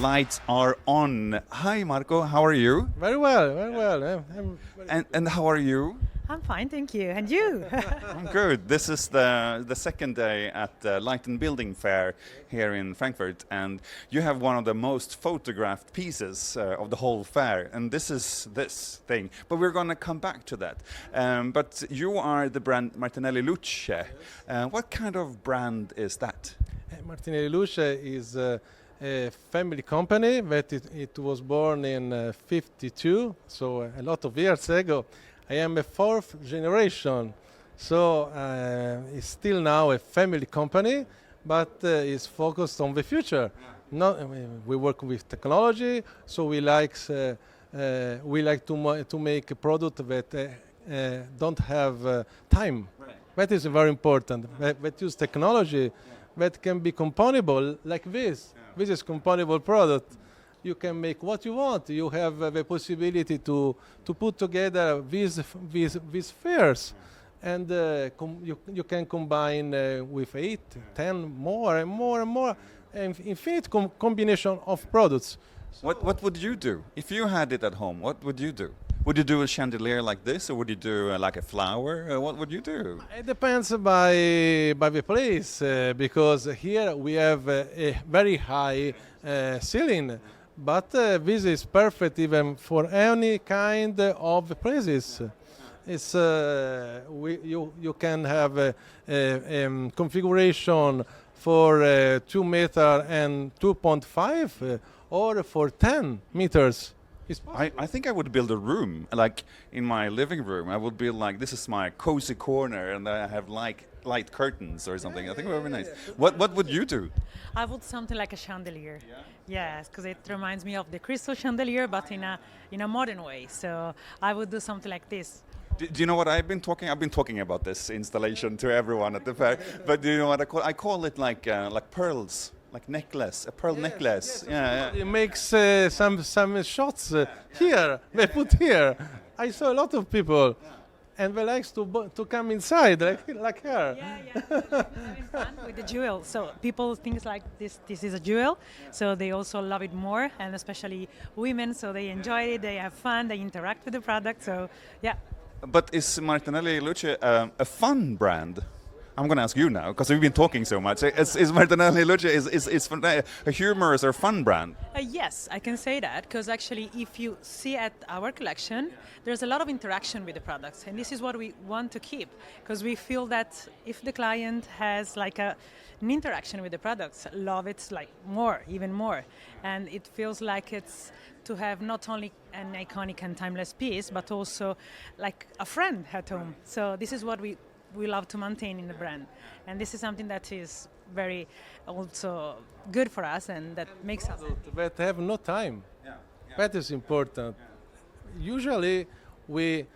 lights are on. Hi, Marco. How are you? Very well, very well. And how are you? I'm fine, thank you. And you? I'm good. This is the second day at the Light and Building Fair here in Frankfurt, and you have one of the most photographed pieces of the whole fair, and this is this thing. But we're going to come back to that. But you are the brand Martinelli Luce. What kind of brand is that? Martinelli Luce is a family company that it was born in 52, so a lot of years ago. I am a fourth generation, so it's still now a family company, but it's focused on the future. We work with technology, so we like to make a product that don't have time. Right. That is very important. That use technology that can be componable like this. Yeah. This is componable product. You can make what you want. You have the possibility to put together these spheres, and you can combine with 8, 10, more and more and more, and infinite combination of products. So What would you do if you had it at home? What would you do? Would you do a chandelier like this, or would you do like a flower? What would you do? it depends by the place, because here we have a very high ceiling. But this is perfect even for any kind of places. It's you can have a configuration for 2 meter and 2.5 or for 10 meters. I think I would build a room, like in my living room. I would build like, this is my cozy corner, and I have light curtains or something. I think it would be nice. What would you do? I would something like a chandelier. Yes, because it reminds me of the crystal chandelier, but in a modern way. So I would do something like this. Do you know what I've been talking? I've been talking about this installation to everyone at the fair. But do you know what I call? I call it like pearls. Like necklace, a pearl necklace. Yeah. It makes some shots here. They put here. I saw a lot of people, and they like to come inside like her. Yeah. Having fun with the jewel. So people think like this is a jewel, so they also love it more, and especially women. So they enjoy it, they have fun, they interact with the product. So yeah. But is Martinelli Luce a fun brand? I'm going to ask you now, because we've been talking so much. Is Martinelli Luce is a humorous or fun brand? Yes, I can say that, because actually if you see at our collection, there's a lot of interaction with the products, and this is what we want to keep, because we feel that if the client has like an interaction with the products, love it like more, even more, and it feels like it's to have not only an iconic and timeless piece, but also like a friend at home. So this is what we love to maintain in the brand, and this is something that is very also good for us, and that makes us That have no time. That is important. Usually we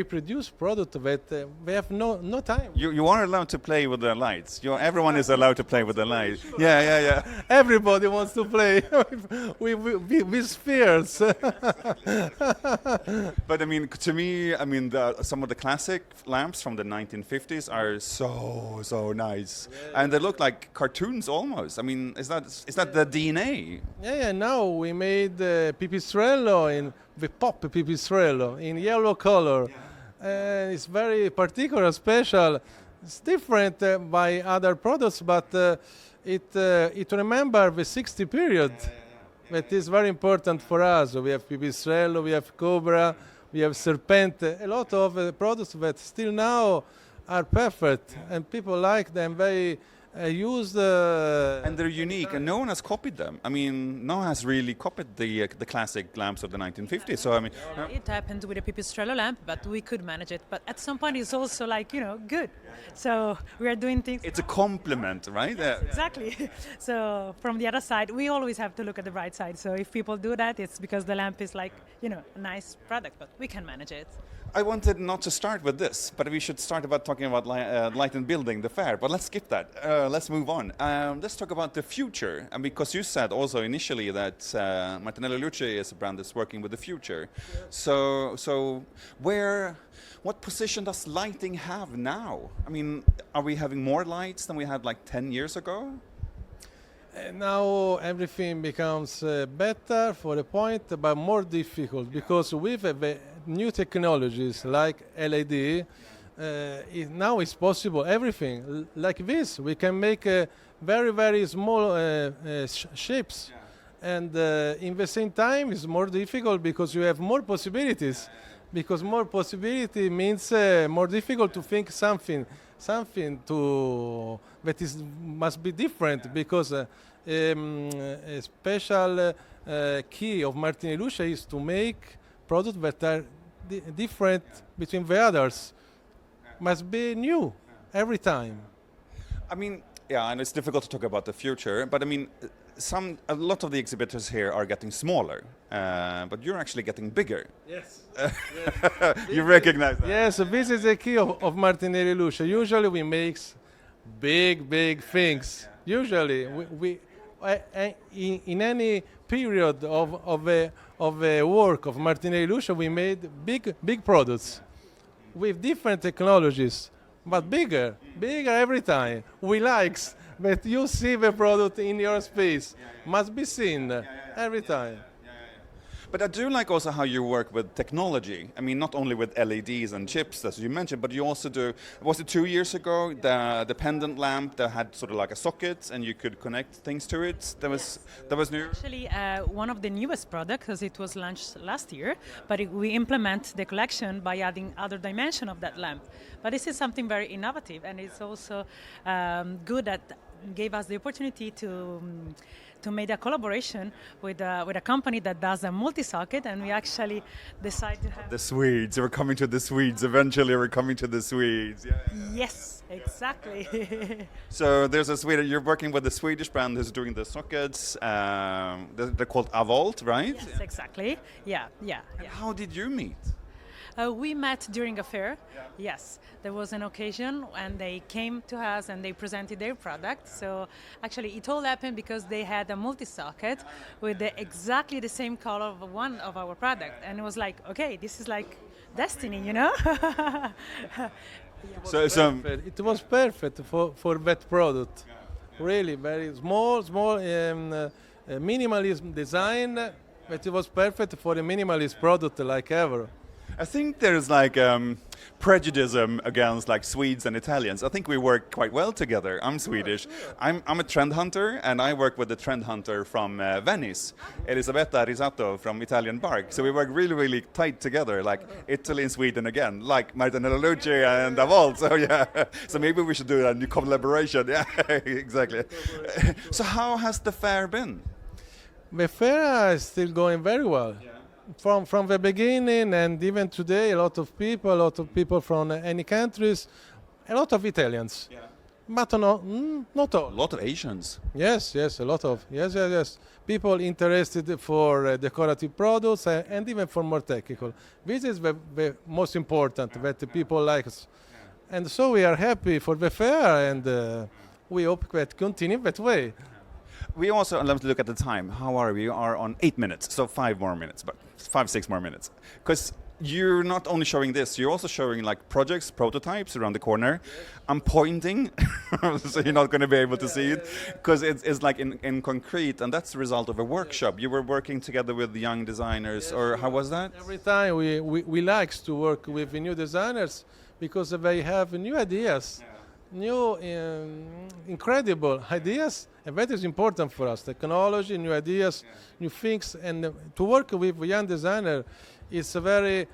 produce product that we have no time. You are allowed to play with the lights. Everyone is allowed to play with the lights. Yeah. Everybody wants to play with spheres. But I mean, to me, some of the classic lamps from the 1950s are so nice, and they look like cartoons almost. I mean, is that the DNA? Yeah. Now we made pipistrello in the pop pipistrello in yellow color. It's very particular, special. It's different by other products, but it remembers the 60 period. That is very important for us. We have pipistrello, we have cobra, we have serpente. A lot of products that still now are perfect, and people like them. They use and they're unique, and no one has copied them. I mean, no one has really copied the classic lamps of the 1950s. So I mean, It happened with a pipistrello lamp, but we could manage it. But at some point, it's also like good. So we are doing things. it's a compliment, right? Exactly. So from the other side, we always have to look at the bright side. So if people do that, it's because the lamp is like a nice product, but we can manage it. I wanted not to start with this, but we should start about talking about Light and Building, the fair. But let's skip that. Let's move on. Let's talk about the future. And because you said also initially that Martinelli Luce is a brand that's working with the future. So what position does lighting have now? I mean, are we having more lights than we had like 10 years ago? And now everything becomes better for a point, but more difficult because with new technologies like LED, now it's possible everything like this. We can make very very small shapes, and in the same time it's more difficult because you have more possibilities. Because more possibility means more difficult to think something to that is must be different because a special key of Martinelli Luce is to make products that are different between the others. Must be new every time. I mean, yeah, and it's difficult to talk about the future, but I mean, a lot of the exhibitors here are getting smaller, but you're actually getting bigger. Yes. You recognize that? Yes, this is the key of Martinelli Luce. Usually we make big things. Usually we in any period of a work of Martinelli Luce, we made big products with different technologies, but bigger every time. We likes that you see the product in your space. Must be seen every time. But I do like also how you work with technology. I mean, not only with LEDs and chips, as you mentioned, but you also do, was it 2 years ago, the pendant lamp that had sort of like a socket and you could connect things to it? That was new? Actually, one of the newest products, because it was launched last year, but we implement the collection by adding other dimension of that lamp. But this is something very innovative, and it's also good that gave us the opportunity to make a collaboration with a company that does a multi-socket, and we actually decided to have... The Swedes, we're coming to the Swedes. Eventually we're coming to the Swedes. Yeah. Yes, exactly. So there's a Swedish, you're working with a Swedish brand who's doing the sockets. They're called Avolt, right? Yes, exactly. Yeah. How did you meet? We met during a fair. Yes, there was an occasion and they came to us and they presented their product. So actually it all happened because they had a multi-socket with exactly the same color of one of our product, and it was like, okay, this is like destiny, you know. So It was perfect for that product. Really very small minimalism design, but it was perfect for a minimalist product like ever. I think there's like prejudice against like Swedes and Italians. I think we work quite well together. I'm Swedish. I'm a trend hunter, and I work with the trend hunter from Venice, Elisabetta Risato from Italian Bark. So we work really tight together, like Italy and Sweden again, like Martinelli Luce and Avolt. So yeah, so maybe we should do a new collaboration. Yeah, exactly. So how has the fair been? The fair is still going very well. From the beginning, and even today, a lot of people from any countries, a lot of Italians, but not all. A lot of Asians. Yes, a lot of yes. People interested for decorative products and even for more technical. This is the most important that the people like us, and so we are happy for the fair, and we hope that continue that way. We also, let's look at the time. How are we? We are on 8 minutes, so 5 more minutes, but 5-6 more minutes. Because you're not only showing this, you're also showing like projects, prototypes around the corner. I'm pointing, so you're not going to be able to see it, because it's like in concrete, and that's the result of a workshop. You were working together with young designers, or how was that? Every time we like to work with the new designers because they have new ideas. New incredible ideas, and that is important for us. Technology, new ideas, new things, and to work with a young designer is very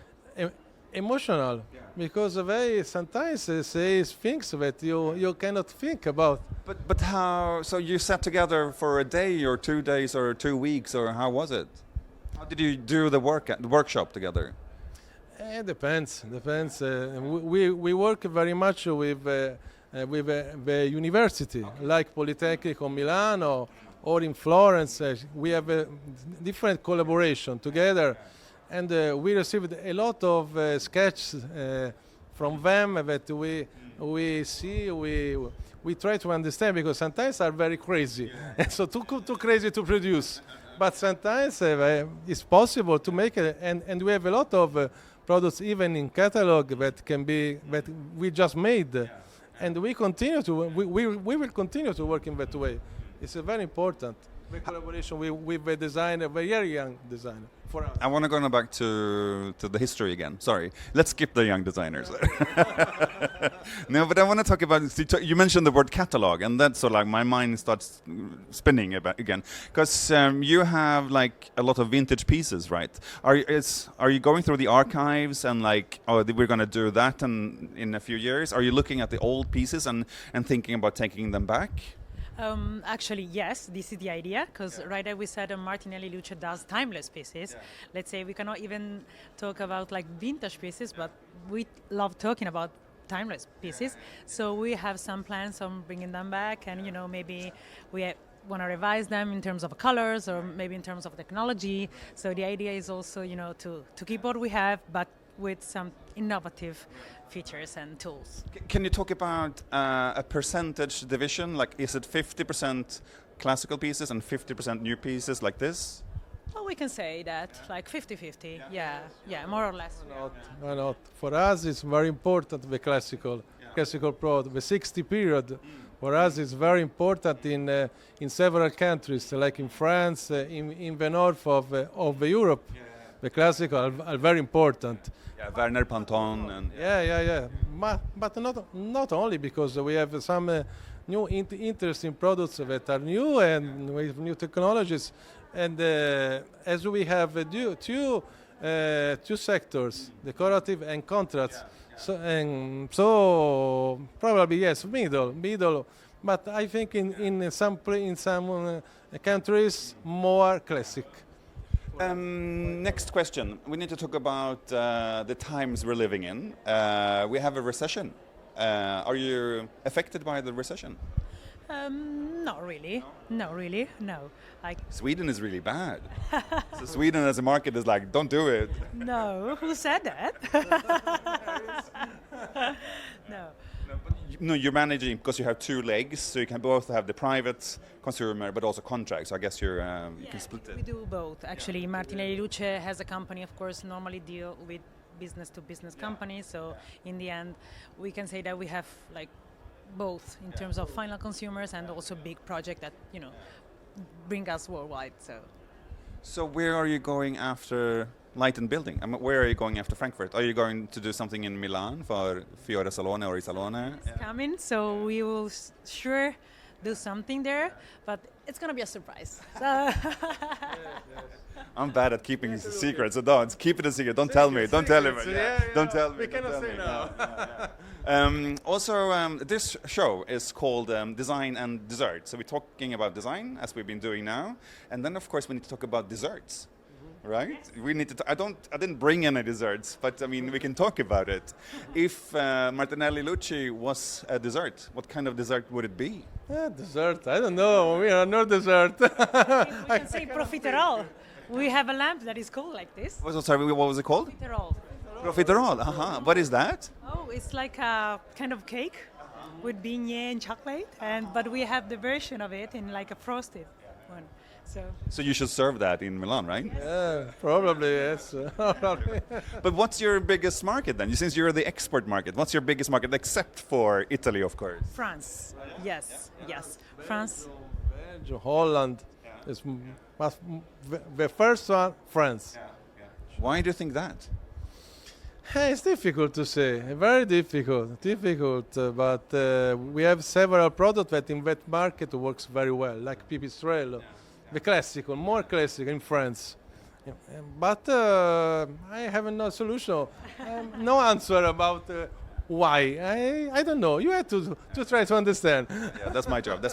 emotional because they sometimes say things that you cannot think about. But how? So you sat together for a day or 2 days or 2 weeks, or how was it? How did you do the workshop together? It depends. We work very much with the university, like Polytechnic or Milano or in Florence. We have a different collaboration together, and we received a lot of sketches from them that we see. We try to understand because sometimes are very crazy, so too crazy to produce. But sometimes it's possible to make it, and we have a lot of products even in catalog that we just made. And we will continue to work in that way It's very important. The collaboration with a designer, a very young designer, for us. I want to go back to the history again. Sorry, let's skip the young designers. No, but I want to talk about. You mentioned the word catalog, and that's sort of like my mind starts spinning again, because you have like a lot of vintage pieces, right? Are you going through the archives and like, oh, we're going to do that in a few years? Are you looking at the old pieces and thinking about taking them back? Actually, yes, this is the idea, because right as we said, Martinelli Luce does timeless pieces. Yeah. Let's say we cannot even talk about like vintage pieces, but we love talking about timeless pieces. So we have some plans on bringing them back, and maybe we want to revise them in terms of colors or maybe in terms of technology. So the idea is also to keep what we have, but with some innovative features and tools. Can you talk about a percentage division? Like, is it 50% classical pieces and 50% new pieces like this? Oh, we can say that, like 50-50. Yeah, more or less. Why not? For us, it's very important, the classical product. The 60 period, for us, is very important in several countries, like in France, in the north of Europe. The classical are very important. Yeah, Werner Pantone and yeah. But not only, because we have some new interesting products that are new and with new technologies, and as we have two sectors, decorative and contrast. So probably yes, middle. But I think in some countries more classic. Next question. We need to talk about the times we're living in. We have a recession. Are you affected by the recession? Not really. No. Sweden is really bad. So Sweden as a market is like, don't do it. No, who said that? No. No, you're managing because you have two legs, so you can both have the private consumer but also contracts. I guess you can split it. We do both. Actually, Martinelli Luce has a company, of course, normally deal with business-to-business companies. So in the end, we can say that we have like both in terms of final consumers and also big project that bring us worldwide. So where are you going after Light and Building? Where are you going after Frankfurt? Are you going to do something in Milan for Fiore Salone or Isalone? It's coming, so we will sure do something there, but it's going to be a surprise. So I'm bad at keeping secrets, so don't keep it a secret. Don't tell me. Don't tell him. Don't tell me. We cannot say no. Also, this show is called Design and Dessert. So we're talking about design, as we've been doing now, and then of course we need to talk about desserts. Right? We need to. I didn't bring any desserts, but I mean, we can talk about it. If Martinelli Luce was a dessert, what kind of dessert would it be? Dessert? I don't know. We are no dessert. we can say profiterole. We have a lamp that is called like this. Sorry, what was it called? Profiterole. Profiterole. What is that? Oh, it's like a kind of cake with beignet and chocolate, but we have the version of it in like a frosted one. So you should serve that in Milan, right? Yeah, probably, yes. But what's your biggest market then? Since you're the export market, what's your biggest market except for Italy, of course? France. Yes. France. Belgium, Holland. Is the first one, France. Why do you think that? It's difficult to say, very difficult, but we have several products that in that market works very well, like Pipistrello, the classical, more classical in France. But I have no solution, no answer about why. I don't know. You have to try to understand. Yeah, that's my job.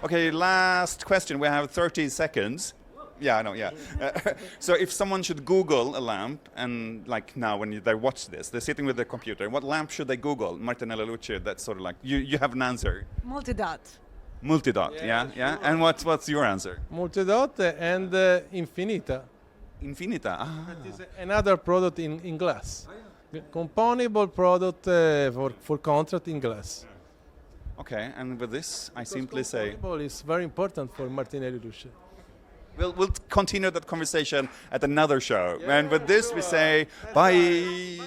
Okay, last question. We have 30 seconds. Yeah, I know, yeah. So if someone should Google a lamp, and like now when they watch this, they're sitting with their computer, what lamp should they Google? Martinelli Luce, that's sort of like, you have an answer. Multidot. Yeah. And what's your answer? Multidot and Infinita. Infinita, That is another product in glass. Componable product for contract in glass. Okay, and with this, I simply say... Componable is very important for Martinelli Luce. We'll continue that conversation at another show. And with this, we say bye.